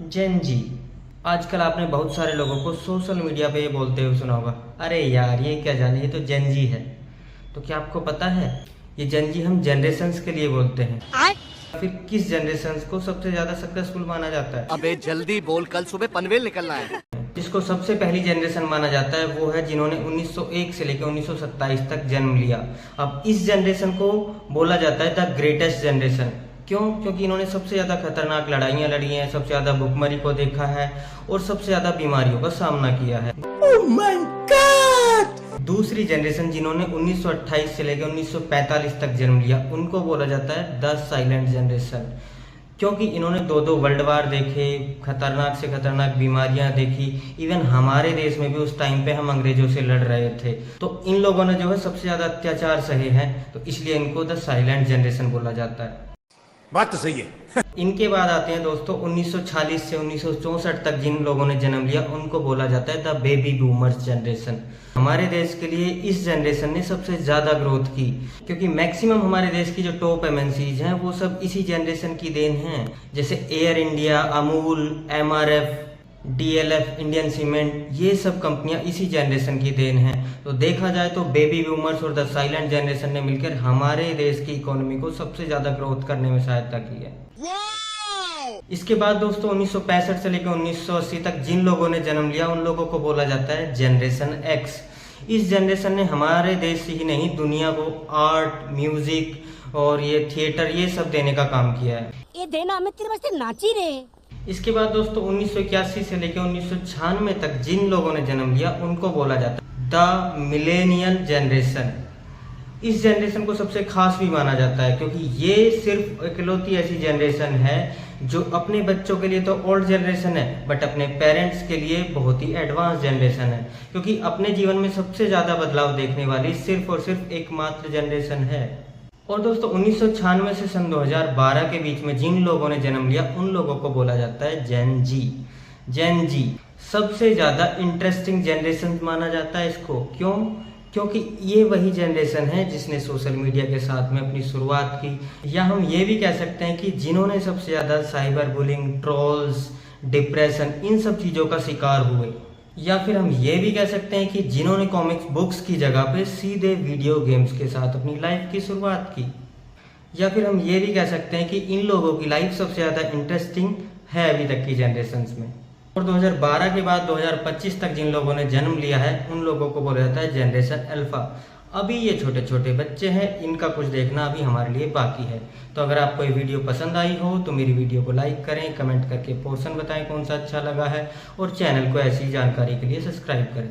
जेन जी। आजकल आपने बहुत सारे लोगों को सोशल मीडिया पे ये बोलते हुए सुना होगा, अरे यार ये क्या जाने, ये तो जेन जी है। तो क्या आपको पता है ये जेन जी हम जनरेशन्स के लिए बोलते हैं। फिर किस जनरेशन को सबसे ज्यादा सक्सेसफुल माना जाता है? अबे जल्दी बोल, कल सुबह पनवेल निकलना है। जिसको सबसे पहली जनरेशन माना जाता है वो है जिन्होंने 1901 से लेकर 1927 तक जन्म लिया। अब इस जनरेशन को बोला जाता है द ग्रेटेस्ट जनरेशन। क्यों? क्योंकि इन्होंने सबसे ज्यादा खतरनाक लड़ाइयाँ लड़ी हैं, सबसे ज्यादा भुखमरी को देखा है और सबसे ज्यादा बीमारियों का सामना किया है। Oh my God! दूसरी जनरेशन जिन्होंने 1928 से लेकर 1945 तक जन्म लिया उनको बोला जाता है द साइलेंट जनरेशन। क्योंकि इन्होंने दो वर्ल्ड वार देखे, खतरनाक से खतरनाक बीमारियां देखी, इवन हमारे देश में भी उस टाइम पे हम अंग्रेजों से लड़ रहे थे। तो इन लोगों ने जो है सबसे ज्यादा अत्याचार सहे हैं, तो इसलिए इनको द साइलेंट जनरेशन बोला जाता है। बात तो सही है। इनके बाद आते हैं दोस्तों 1940 से 1964 तक जिन लोगों ने जन्म लिया उनको बोला जाता है द बेबी बूमर्स जनरेशन। हमारे देश के लिए इस जनरेशन ने सबसे ज्यादा ग्रोथ की, क्योंकि मैक्सिमम हमारे देश की जो टॉप एमएनसीज हैं वो सब इसी जनरेशन की देन हैं। जैसे air India, Amul, MRF, DLF, Indian cement, ये सब कंपनियां इसी जनरेशन की देन हैं। तो देखा जाए तो बेबी बूमर्स और द साइलेंट जनरेशन ने मिलकर हमारे देश की इकोनॉमी को सबसे ज्यादा ग्रोथ करने में सहायता की है। इसके बाद दोस्तों 1965 से लेकर 1980 तक जिन लोगों ने जन्म लिया उन लोगों को बोला जाता है जनरेशन एक्स। इस जनरेशन ने हमारे देश से ही नहीं दुनिया को आर्ट, म्यूजिक और ये थिएटर ये सब देने का काम किया है। ये देना हमें तेरे वास्ते नाची रे। इसके बाद दोस्तों 1981 से लेकर 1996 तक जिन लोगों ने जन्म लिया उनको बोला जाता है द मिलेनियल जनरेशन। इस जनरेशन को सबसे खास भी माना जाता है क्योंकि ये सिर्फ इकलौती ऐसी जनरेशन है जो अपने बच्चों के लिए तो ओल्ड जनरेशन है बट अपने पेरेंट्स के लिए बहुत ही एडवांस जनरेशन है, क्योंकि अपने जीवन में सबसे ज्यादा बदलाव देखने वाली सिर्फ और सिर्फ एकमात्र जनरेशन है। और दोस्तों 1996 से सन 2012 के बीच में जिन लोगों ने जन्म लिया उन लोगों को बोला जाता है जेन जी। जेन जी सबसे ज्यादा इंटरेस्टिंग जनरेशन माना जाता है इसको। क्यों? क्योंकि ये वही जनरेशन है जिसने सोशल मीडिया के साथ में अपनी शुरुआत की, या हम ये भी कह सकते हैं कि जिन्होंने सबसे ज्यादा cyber bullying, trolls, depression in सब चीजों का शिकार हुए, या फिर हम ये भी कह सकते हैं कि जिन्होंने कॉमिक्स बुक्स की जगह पे सीधे वीडियो गेम्स के साथ अपनी लाइफ की शुरुआत की, या फिर हम ये भी कह सकते हैं कि इन लोगों की लाइफ सबसे ज्यादा इंटरेस्टिंग है अभी तक की जनरेशन्स में। और 2012 के बाद 2025 तक जिन लोगों ने जन्म लिया है उन लोगों को बोला जाता है जनरेशन अल्फा। अभी ये छोटे छोटे बच्चे हैं, इनका कुछ देखना अभी हमारे लिए बाकी है। तो अगर आपको ये वीडियो पसंद आई हो तो मेरी वीडियो को लाइक करें, कमेंट करके पोर्शन बताएं कौन सा अच्छा लगा है, और चैनल को ऐसी जानकारी के लिए सब्सक्राइब करें।